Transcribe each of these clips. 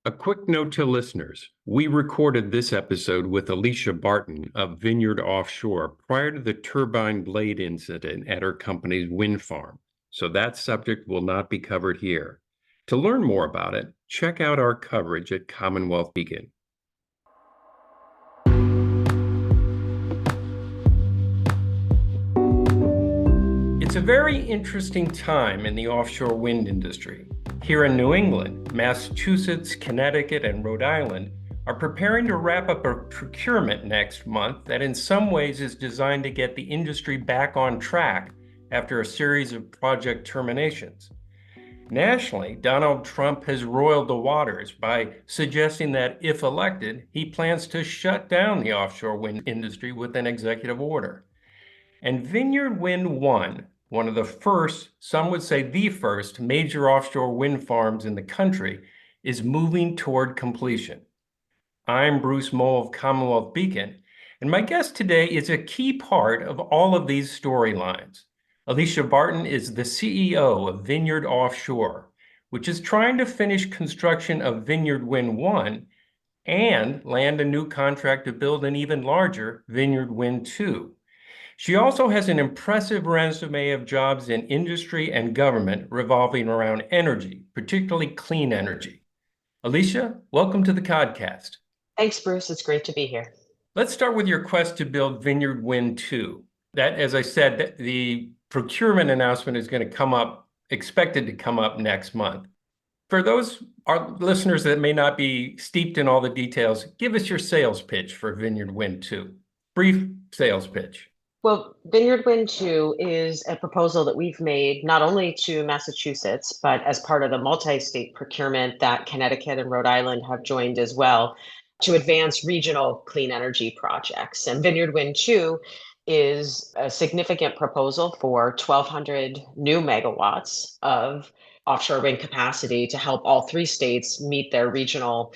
A quick note to listeners. We recorded this episode with Alicia Barton of Vineyard Offshore prior to the turbine blade incident at her company's wind farm, so that subject will not be covered here. To learn more about it, check out our coverage at CommonWealth Beacon. It's a very interesting time in the offshore wind industry. Here in New England, Massachusetts, Connecticut, and Rhode Island are preparing to wrap up a procurement next month that in some ways is designed to get the industry back on track after a series of project terminations. Nationally, Donald Trump has roiled the waters by suggesting that if elected, he plans to shut down the offshore wind industry with an executive order. And Vineyard Wind 1, one of the first, some would say the first, major offshore wind farms in the country, is moving toward completion. I'm Bruce Mohl of CommonWealth Beacon, and my guest today is a key part of all of these storylines. Alicia Barton is the CEO of Vineyard Offshore, which is trying to finish construction of Vineyard Wind 1 and land a new contract to build an even larger Vineyard Wind 2. She also has an impressive resume of jobs in industry and government revolving around energy, particularly clean energy. Alicia, welcome to the Codcast. Thanks, Bruce. It's great to be here. Let's start with your quest to build Vineyard Wind 2. That, as I said, the procurement announcement is going to come up, expected to come up next month. For those our listeners that may not be steeped in all the details, give us your sales pitch for Vineyard Wind 2. Brief sales pitch. Well, Vineyard Wind 2 is a proposal that we've made not only to Massachusetts, but as part of the multi-state procurement that Connecticut and Rhode Island have joined as well to advance regional clean energy projects. And Vineyard Wind 2 is a significant proposal for 1,200 new megawatts of offshore wind capacity to help all three states meet their regional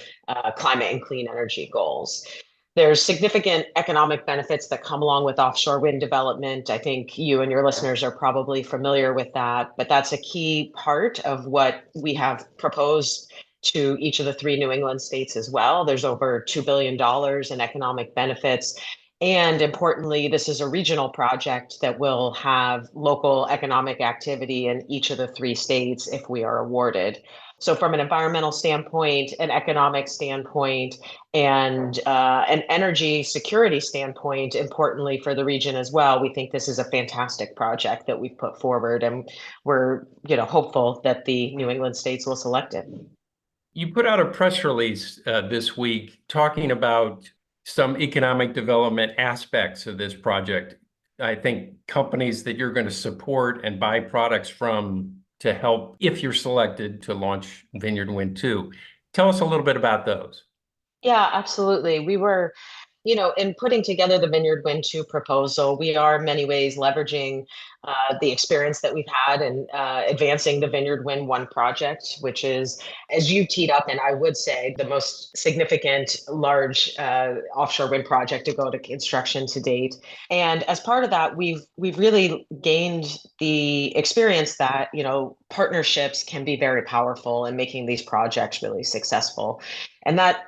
climate and clean energy goals. There's significant economic benefits that come along with offshore wind development. I think you and your listeners are probably familiar with that, but that's a key part of what we have proposed to each of the three New England states as well. There's over $2 billion in economic benefits. And importantly, this is a regional project that will have local economic activity in each of the three states if we are awarded. So from an environmental standpoint, an economic standpoint, and an energy security standpoint, importantly for the region as well, we think this is a fantastic project that we've put forward, and we're hopeful that the New England states will select it. You put out a press release this week talking about some economic development aspects of this project. I think companies that you're going to support and buy products from to help if you're selected to launch Vineyard Wind 2. Tell us a little bit about those. Yeah, absolutely. We were, in putting together the Vineyard Wind 2 proposal, we are in many ways leveraging the experience that we've had in advancing the Vineyard Wind 1 project, which is, as you teed up, and I would say the most significant large offshore wind project to go to construction to date. And as part of that, we've really gained the experience that, partnerships can be very powerful in making these projects really successful. And that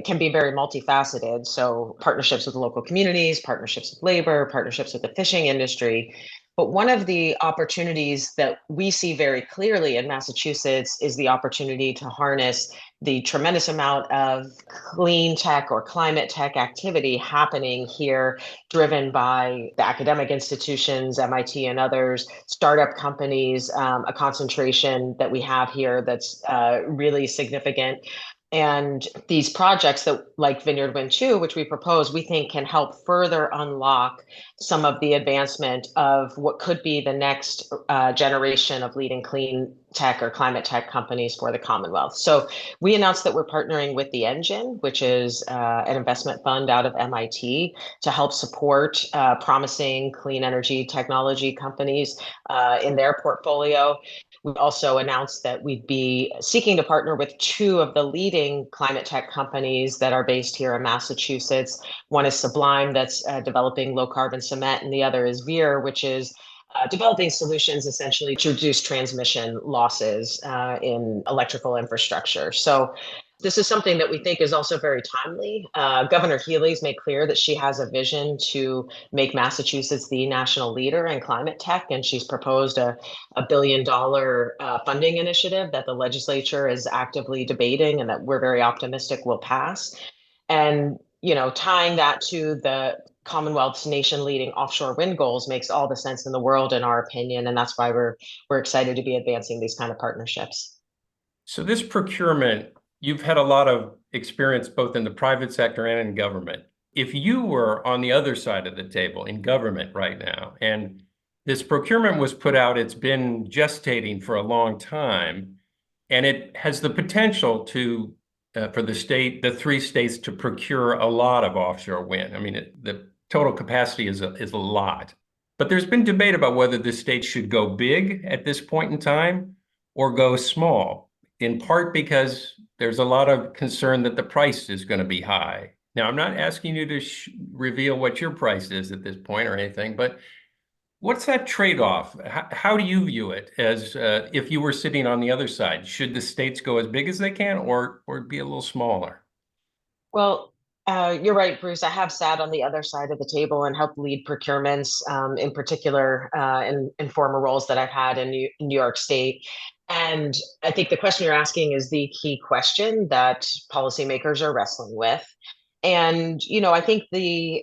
can be very multifaceted. So partnerships with local communities, partnerships with labor, partnerships with the fishing industry. But one of the opportunities that we see very clearly in Massachusetts is the opportunity to harness the tremendous amount of clean tech or climate tech activity happening here, driven by the academic institutions, MIT and others, startup companies, a concentration that we have here that's really significant. And these projects that, like Vineyard Wind 2, which we propose, we think can help further unlock some of the advancement of what could be the next generation of leading clean tech or climate tech companies for the Commonwealth. So we announced that we're partnering with the Engine, which is an investment fund out of MIT, to help support promising clean energy technology companies in their portfolio. We also announced that we'd be seeking to partner with two of the leading climate tech companies that are based here in Massachusetts. One is Sublime, that's developing low carbon cement, and the other is Veer, which is developing solutions essentially to reduce transmission losses in electrical infrastructure. So This is something that we think is also very timely. Governor Healey's made clear that she has a vision to make Massachusetts the national leader in climate tech, and she's proposed a $1 billion funding initiative that the legislature is actively debating and that we're very optimistic will pass. And tying that to the Commonwealth's nation-leading offshore wind goals makes all the sense in the world, in our opinion, and that's why we're excited to be advancing these kind of partnerships. So this procurement, you've had a lot of experience both in the private sector and in government. If you were on the other side of the table in government right now, and this procurement was put out, it's been gestating for a long time, and it has the potential to for the three states to procure a lot of offshore wind. I mean, the total capacity is a lot. But there's been debate about whether the states should go big at this point in time or go small, in part because there's a lot of concern that the price is going to be high. Now, I'm not asking you to reveal what your price is at this point or anything, but what's that trade-off? How do you view it as if you were sitting on the other side? Should the states go as big as they can or be a little smaller? Well, you're right, Bruce. I have sat on the other side of the table and helped lead procurements, in particular, in former roles that I've had in New York State. And I think the question you're asking is the key question that policymakers are wrestling with. And, I think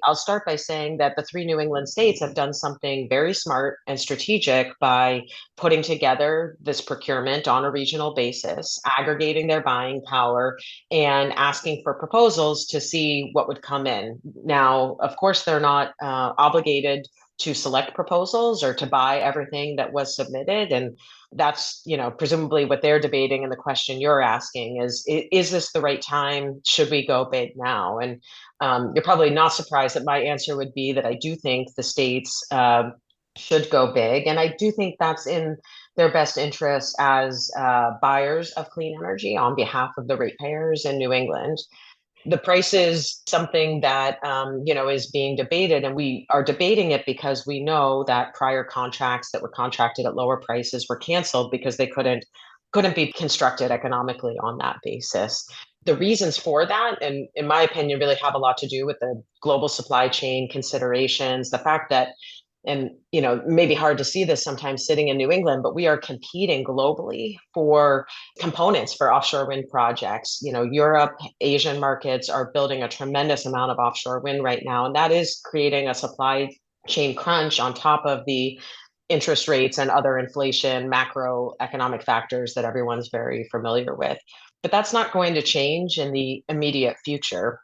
I'll start by saying that the three New England states have done something very smart and strategic by putting together this procurement on a regional basis, aggregating their buying power, and asking for proposals to see what would come in. Now, of course, they're not obligated to select proposals or to buy everything that was submitted. And that's, presumably what they're debating. And the question you're asking is this the right time? Should we go big now? And you're probably not surprised that my answer would be that I do think the states should go big. And I do think that's in their best interest as buyers of clean energy on behalf of the ratepayers in New England. The price is something that is being debated, and we are debating it because we know that prior contracts that were contracted at lower prices were canceled because they couldn't be constructed economically on that basis. The reasons for that, and in my opinion, really have a lot to do with the global supply chain considerations, the fact that, and maybe hard to see this sometimes sitting in New England, but we are competing globally for components for offshore wind projects. Europe, Asian markets are building a tremendous amount of offshore wind right now, and that is creating a supply chain crunch on top of the interest rates and other inflation macroeconomic factors that everyone's very familiar with. But that's not going to change in the immediate future.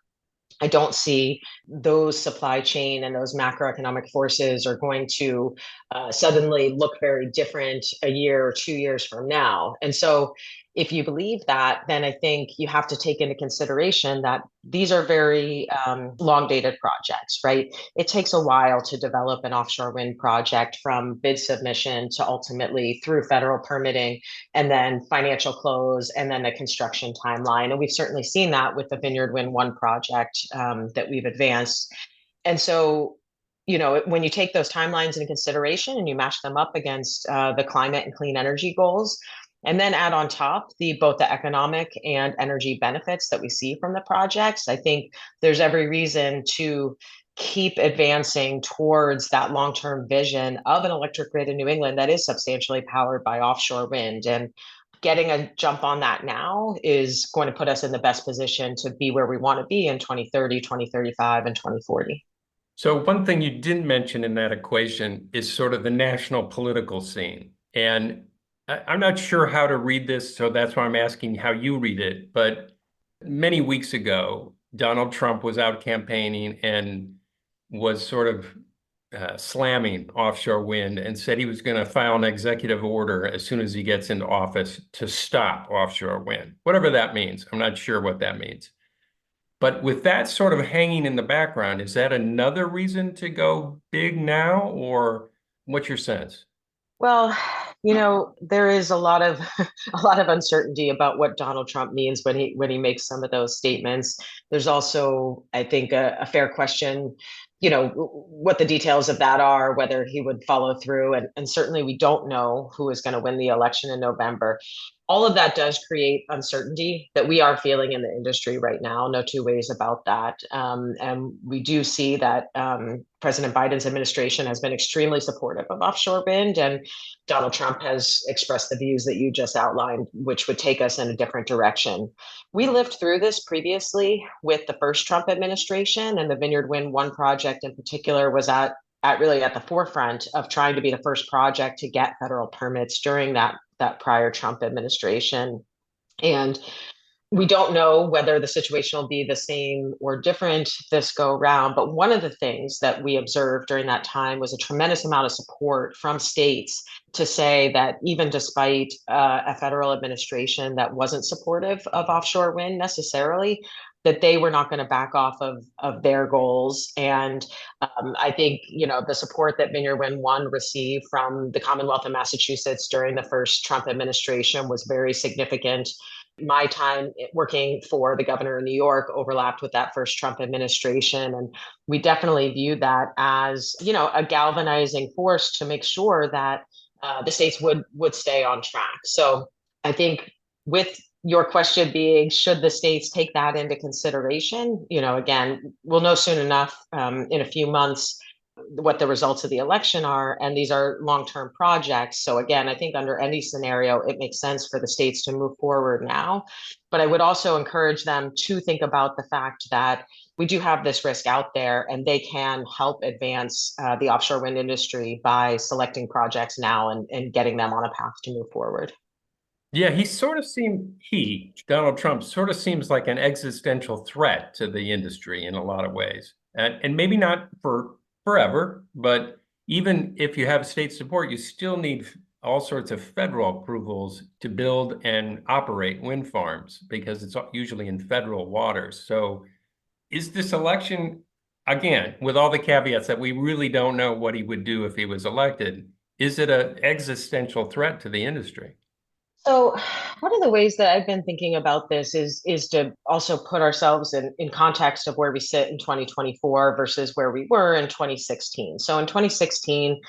I don't see those supply chain and those macroeconomic forces are going to suddenly look very different a year or 2 years from now. And so if you believe that, then I think you have to take into consideration that these are very long dated projects, right? It takes a while to develop an offshore wind project from bid submission to ultimately through federal permitting and then financial close and then the construction timeline. And we've certainly seen that with the Vineyard Wind 1 project that we've advanced. And so, when you take those timelines into consideration and you match them up against the climate and clean energy goals, and then add on top both the economic and energy benefits that we see from the projects, I think there's every reason to keep advancing towards that long-term vision of an electric grid in New England that is substantially powered by offshore wind. And getting a jump on that now is going to put us in the best position to be where we want to be in 2030, 2035, and 2040. So one thing you didn't mention in that equation is sort of the national political scene. And I'm not sure how to read this, so that's why I'm asking how you read it. But many weeks ago, Donald Trump was out campaigning and was sort of slamming offshore wind and said he was going to file an executive order as soon as he gets into office to stop offshore wind, whatever that means. I'm not sure what that means. But with that sort of hanging in the background, is that another reason to go big now, or what's your sense? Well, there is a lot of a lot of uncertainty about what Donald Trump means when he makes some of those statements. There's also, I think, a fair question, what the details of that are, whether he would follow through, and certainly we don't know who is going to win the election in November. all of that does create uncertainty that we are feeling in the industry right now. No two ways about that. And we do see that President Biden's administration has been extremely supportive of offshore wind, and Donald Trump has expressed the views that you just outlined, which would take us in a different direction. We lived through this previously with the first Trump administration, and the Vineyard Wind 1 project in particular was really at the forefront of trying to be the first project to get federal permits during that prior Trump administration. And we don't know whether the situation will be the same or different this go round. But one of the things that we observed during that time was a tremendous amount of support from states to say that even despite a federal administration that wasn't supportive of offshore wind necessarily, that they were not going to back off of their goals. And I think, the support that Vineyard Wind 1 received from the Commonwealth of Massachusetts during the first Trump administration was very significant. My time working for the governor of New York overlapped with that first Trump administration. And we definitely viewed that as, a galvanizing force to make sure that the states would stay on track. So I think with your question being, should the states take that into consideration? Again, we'll know soon enough in a few months what the results of the election are, and these are long-term projects. So again, I think under any scenario, it makes sense for the states to move forward now. But I would also encourage them to think about the fact that we do have this risk out there, and they can help advance the offshore wind industry by selecting projects now and getting them on a path to move forward. Yeah, Donald Trump sort of seems like an existential threat to the industry in a lot of ways. And maybe not for forever, but even if you have state support, you still need all sorts of federal approvals to build and operate wind farms because it's usually in federal waters. So is this election, again, with all the caveats that we really don't know what he would do if he was elected, is it an existential threat to the industry? So one of the ways that I've been thinking about this is to also put ourselves in context of where we sit in 2024 versus where we were in 2016. So in 2016,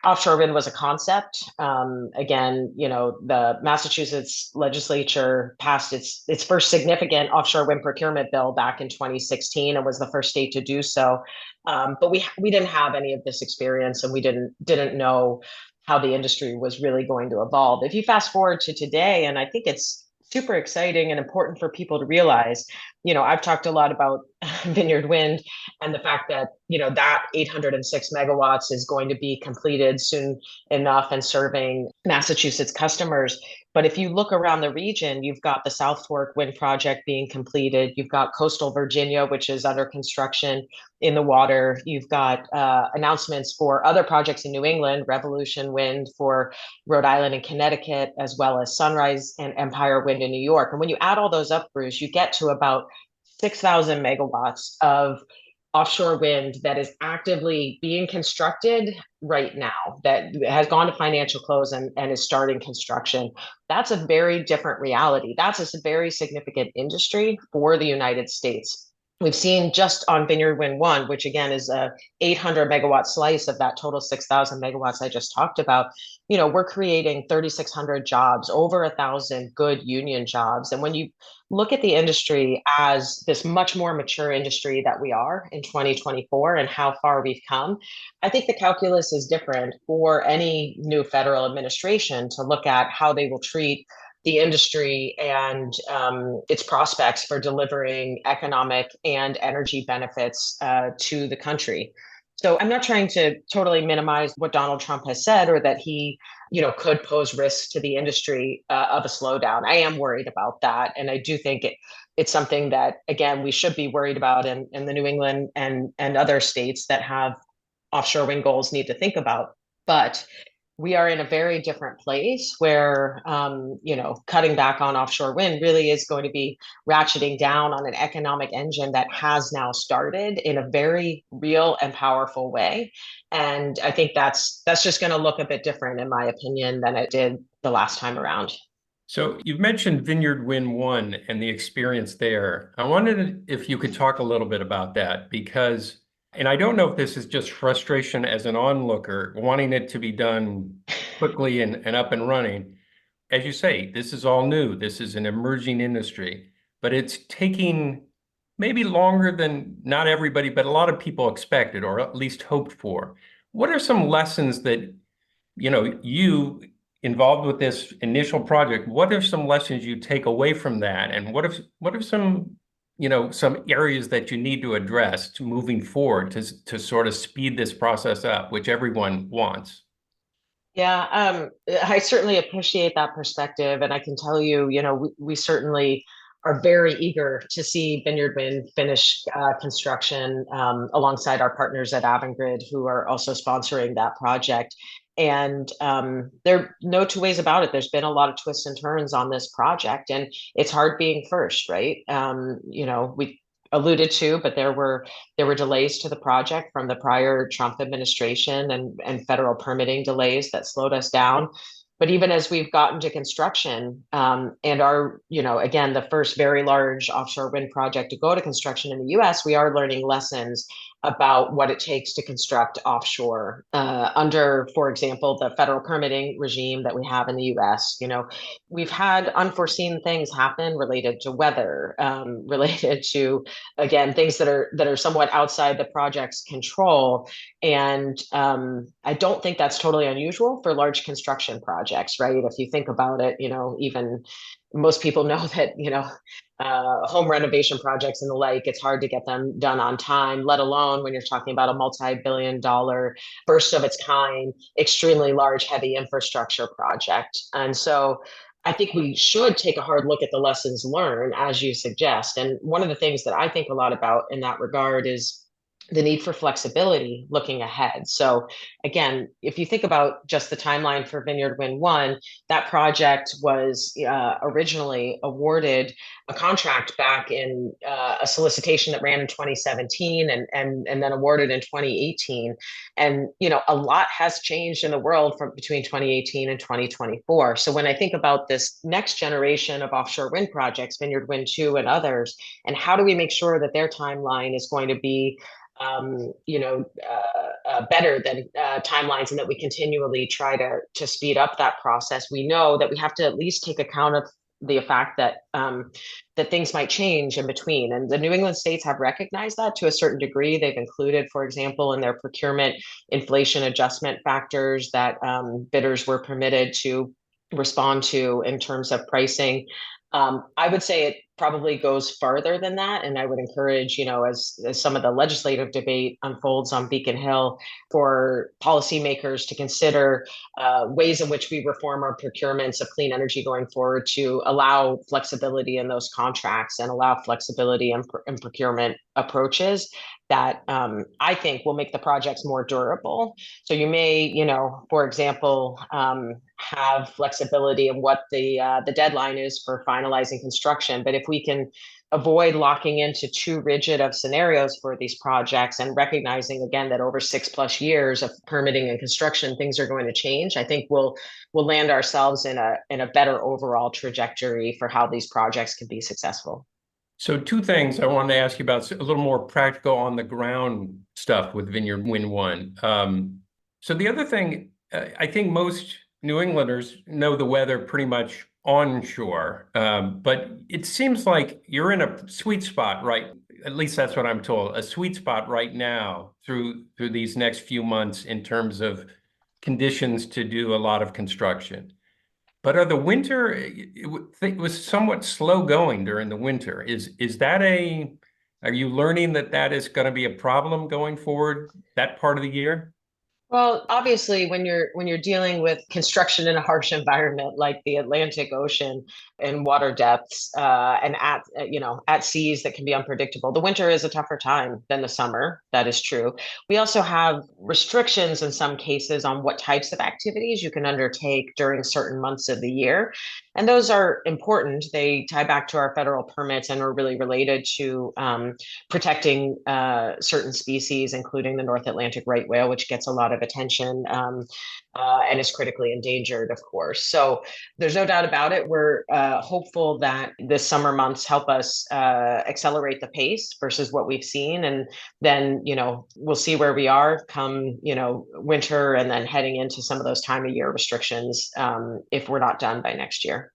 offshore wind was a concept. Again, the Massachusetts legislature passed its first significant offshore wind procurement bill back in 2016 and was the first state to do so. But we didn't have any of this experience, and we didn't know how the industry was really going to evolve. If you fast forward to today, and I think it's super exciting and important for people to realize, I've talked a lot about Vineyard Wind and the fact that, that 806 megawatts is going to be completed soon enough and serving Massachusetts customers. But if you look around the region, you've got the South Fork Wind Project being completed. You've got coastal Virginia, which is under construction in the water. You've got announcements for other projects in New England, Revolution Wind for Rhode Island and Connecticut, as well as Sunrise and Empire Wind in New York. And when you add all those up, Bruce, you get to about 6,000 megawatts of offshore wind that is actively being constructed right now, that has gone to financial close and is starting construction. That's a very different reality. That's a very significant industry for the United States. We've seen just on Vineyard Wind 1, which again is a 800 megawatt slice of that total 6,000 megawatts I just talked about. We're creating 3,600 jobs, over 1,000 good union jobs. And when you look at the industry as this much more mature industry that we are in 2024 and how far we've come, I think the calculus is different for any new federal administration to look at how they will treat the industry and its prospects for delivering economic and energy benefits to the country. So I'm not trying to totally minimize what Donald Trump has said or that he, could pose risks to the industry of a slowdown. I am worried about that. And I do think it's something that, again, we should be worried about, and the New England and other states that have offshore wind goals need to think about. But we are in a very different place where, cutting back on offshore wind really is going to be ratcheting down on an economic engine that has now started in a very real and powerful way. And I think that's just going to look a bit different, in my opinion, than it did the last time around. So you've mentioned Vineyard Wind 1 and the experience there. I wondered if you could talk a little bit about that because, and I don't know if this is just frustration as an onlooker, wanting it to be done quickly and up and running, as you say, this is all new. This is an emerging industry, but it's taking maybe longer than not everybody, but a lot of people expected or at least hoped for. What are some lessons that, you involved with this initial project, what are some lessons you take away from that? And what are some, some areas that you need to address to moving forward to sort of speed this process up, which everyone wants? Yeah, I certainly appreciate that perspective. And I can tell you, we certainly are very eager to see Vineyard Wind finish construction alongside our partners at Avangrid, who are also sponsoring that project. And there are no two ways about it. There's been a lot of twists and turns on this project, and it's hard being first, right? We alluded to, but there were delays to the project from the prior Trump administration and federal permitting delays that slowed us down. But even as we've gotten to construction, and are, again, the first very large offshore wind project to go to construction in the US, we are learning lessons about what it takes to construct offshore under, for example, the federal permitting regime that we have in the US. We've had unforeseen things happen related to weather, related to, again, things that are somewhat outside the project's control. And I don't think that's totally unusual for large construction projects, right? If you think about it, even most people know that, home renovation projects and the like, it's hard to get them done on time, let alone when you're talking about a multi-billion-dollar, first of its kind, extremely large, heavy infrastructure project. And so I think we should take a hard look at the lessons learned, as you suggest. And one of the things that I think a lot about in that regard is the need for flexibility looking ahead. So again, if you think about just the timeline for Vineyard Wind 1, that project was originally awarded a contract back in a solicitation that ran in 2017 and then awarded in 2018. And a lot has changed in the world from between 2018 and 2024. So when I think about this next generation of offshore wind projects, Vineyard Wind 2 and others, and how do we make sure that their timeline is going to be better than timelines, and that we continually try to speed up that process. We know that we have to at least take account of the fact that that things might change in between, and the New England states have recognized that to a certain degree. They've included, for example, in their procurement inflation adjustment factors that bidders were permitted to respond to in terms of pricing. I would say it probably goes farther than that. And I would encourage, as some of the legislative debate unfolds on Beacon Hill, for policymakers to consider ways in which we reform our procurements of clean energy going forward to allow flexibility in those contracts and allow flexibility in procurement approaches that I think will make the projects more durable. So you may, for example, have flexibility in what the deadline is for finalizing construction. But if we can avoid locking into too rigid of scenarios for these projects and recognizing again that over 6+ years of permitting and construction, things are going to change, I think we'll land ourselves in a better overall trajectory for how these projects can be successful. So two things I wanted to ask you about, a little more practical on the ground stuff with Vineyard Wind 1. So the other thing, I think most New Englanders know the weather pretty much onshore, but it seems like you're in a sweet spot, right? At least that's what I'm told, a sweet spot right now through these next few months in terms of conditions to do a lot of construction. But are the winter, it was somewhat slow going during the winter. Are you learning that is going to be a problem going forward, that part of the year? Well, obviously, when you're dealing with construction in a harsh environment like the Atlantic Ocean and water depths, and at seas that can be unpredictable, the winter is a tougher time than the summer. That is true. We also have restrictions in some cases on what types of activities you can undertake during certain months of the year, and those are important. They tie back to our federal permits and are really related to protecting certain species, including the North Atlantic right whale, which gets a lot of attention, and is critically endangered, of course. So there's no doubt about it. We're hopeful that this summer months help us accelerate the pace versus what we've seen. And then, we'll see where we are come, winter, and then heading into some of those time of year restrictions if we're not done by next year.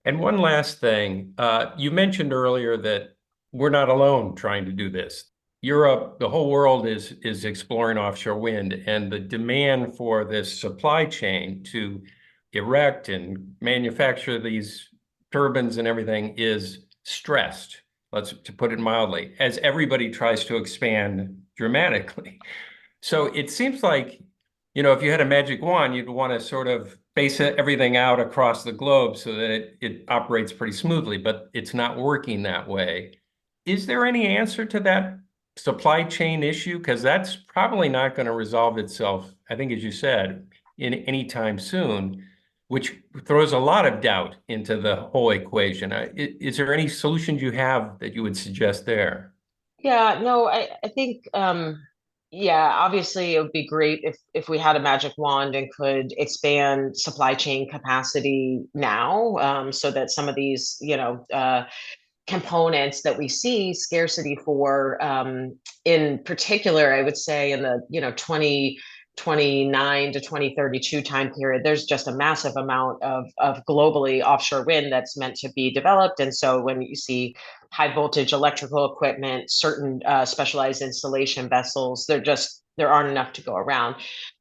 And one last thing, you mentioned earlier that we're not alone trying to do this. Europe, the whole world is exploring offshore wind, and the demand for this supply chain to erect and manufacture these turbines and everything is stressed, to put it mildly, as everybody tries to expand dramatically. So it seems like, if you had a magic wand, you'd want to sort of base everything out across the globe so that it operates pretty smoothly, but it's not working that way. Is there any answer to that supply chain issue? Because that's probably not going to resolve itself, I think, as you said, in any time soon, which throws a lot of doubt into the whole equation. Is there any solutions you have that you would suggest there? Yeah, no, I think, obviously it would be great if we had a magic wand and could expand supply chain capacity now, so that some of these, components that we see scarcity for, in particular, I would say in the 2029 to 2032 time period, there's just a massive amount of globally offshore wind that's meant to be developed. And so when you see high voltage electrical equipment, certain specialized installation vessels, there aren't enough to go around.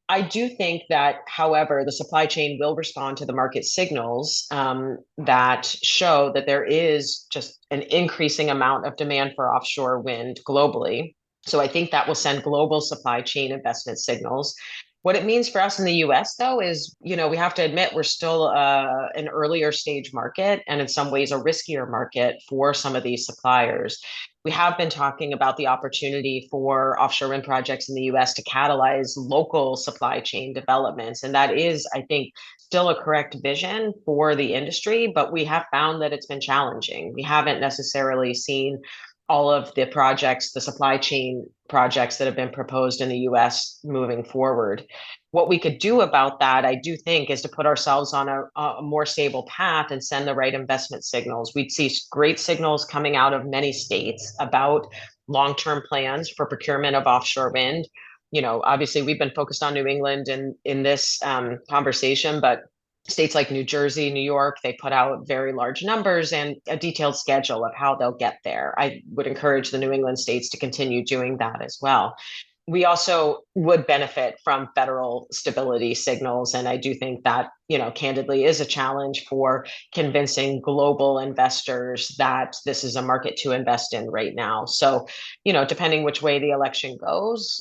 I do think that, however, the supply chain will respond to the market signals that show that there is just an increasing amount of demand for offshore wind globally. So I think that will send global supply chain investment signals. What it means for us in the US, though, is, we have to admit we're still an earlier stage market, and in some ways a riskier market for some of these suppliers. We have been talking about the opportunity for offshore wind projects in the US to catalyze local supply chain developments. And that is, I think, still a correct vision for the industry, but we have found that it's been challenging. We haven't necessarily seen all of the projects, the supply chain projects that have been proposed in the US moving forward. What we could do about that, I do think, is to put ourselves on a more stable path and send the right investment signals. We'd see great signals coming out of many states about long-term plans for procurement of offshore wind. Obviously we've been focused on New England in this conversation, but states like New Jersey, New York, they put out very large numbers and a detailed schedule of how they'll get there. I would encourage the New England states to continue doing that as well. We also would benefit from federal stability signals. And I do think that, candidly is a challenge for convincing global investors that this is a market to invest in right now. So, depending which way the election goes,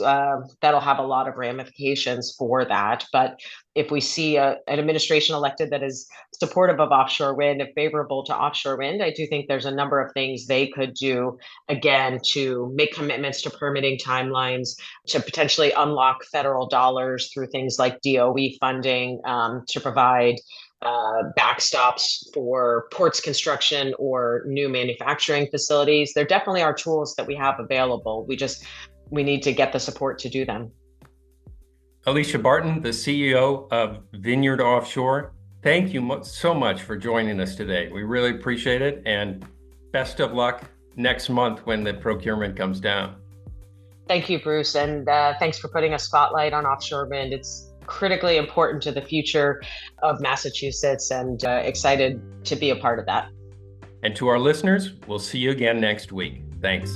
that'll have a lot of ramifications for that. But if we see an administration elected that is supportive of offshore wind and favorable to offshore wind, I do think there's a number of things they could do, again, to make commitments to permitting timelines, to potentially unlock federal dollars through things like DOE funding, to provide backstops for ports construction or new manufacturing facilities. There definitely are tools that we have available. We need to get the support to do them. Alicia Barton, the CEO of Vineyard Offshore, thank you so much for joining us today. We really appreciate it, and best of luck next month when the procurement comes down. Thank you, Bruce, and thanks for putting a spotlight on offshore wind. It's critically important to the future of Massachusetts, and excited to be a part of that. And to our listeners, we'll see you again next week. Thanks.